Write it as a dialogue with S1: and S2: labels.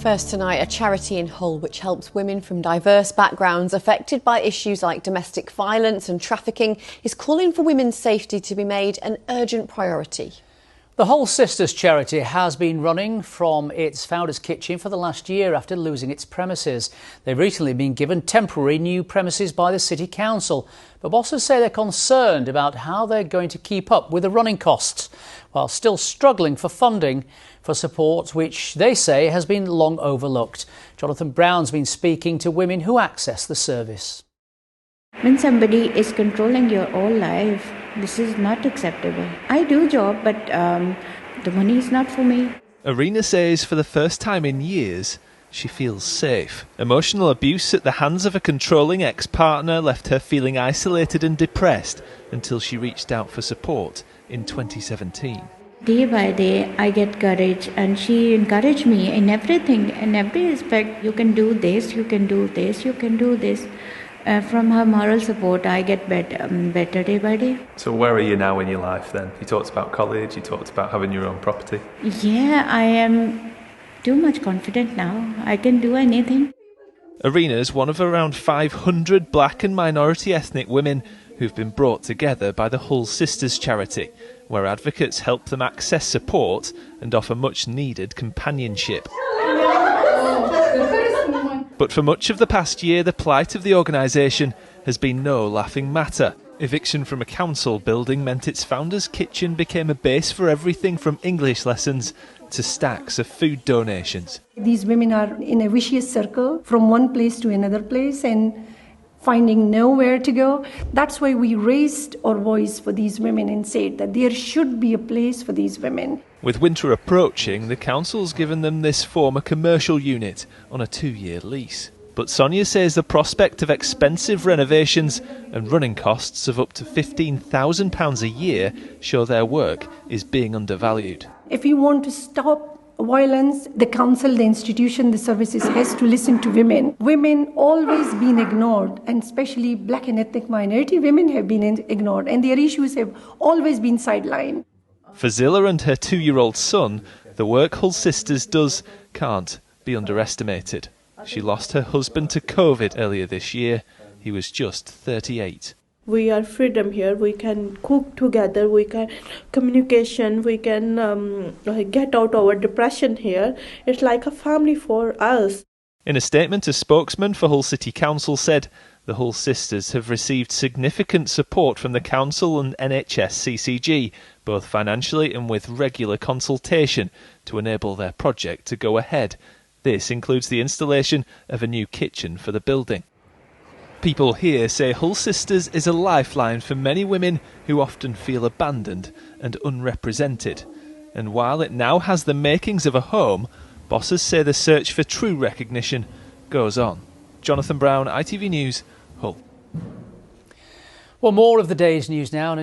S1: First tonight, a charity in Hull which helps women from diverse backgrounds affected by issues like domestic violence and trafficking is calling for women's safety to be made an urgent priority.
S2: The Hull Sisters charity has been running from its founder's kitchen for the last year after losing its premises. They've recently been given temporary new premises by the City Council, but bosses say they're concerned about how they're going to keep up with the running costs, while still struggling for funding for support which they say has been long overlooked. Jonathan Brown's been speaking to women who access the service.
S3: When somebody is controlling your whole life, this is not acceptable. I do job, but the money is not for me.
S4: Irina says for the first time in years, she feels safe. Emotional abuse at the hands of a controlling ex-partner left her feeling isolated and depressed until she reached out for support in 2017.
S3: Day by day, I get courage, and she encouraged me in everything, in every respect. You can do this, you can do this, you can do this. From her moral support, I get better day by day.
S5: So where are you now in your life then? You talked about college, you talked about having your own property.
S3: Yeah, I am too much confident now. I can do anything.
S4: Irina is one of around 500 black and minority ethnic women who've been brought together by the Hull Sisters charity, where advocates help them access support and offer much needed companionship. But for much of the past year, the plight of the organisation has been no laughing matter. Eviction from a council building meant its founder's kitchen became a base for everything from English lessons to stacks of food donations.
S6: These women are in a vicious circle from one place to another place and finding nowhere to go. That's why we raised our voice for these women and said that there should be a place for these women.
S4: With winter approaching, the council's given them this former commercial unit on a 2-year lease. But Sonia says the prospect of expensive renovations and running costs of up to £15,000 a year show their work is being undervalued.
S6: If you want to stop violence, the council, the institution, the services has to listen to women. Women always been ignored, and especially black and ethnic minority women have been ignored, and their issues have always been sidelined.
S4: For Zilla and her 2-year-old son, the work Hull Sisters does can't be underestimated. She lost her husband to COVID earlier this year. He was just 38.
S7: We are freedom here. We can cook together. We can communication. We can get out our depression here. It's like a family for us.
S4: In a statement, a spokesman for Hull City Council said the Hull Sisters have received significant support from the council and NHS CCG, both financially and with regular consultation, to enable their project to go ahead. This includes the installation of a new kitchen for the building. People here say Hull Sisters is a lifeline for many women who often feel abandoned and unrepresented. And while it now has the makings of a home, bosses say the search for true recognition goes on. Jonathan Brown, ITV News, Hull.
S2: Well, more of the day's news now. And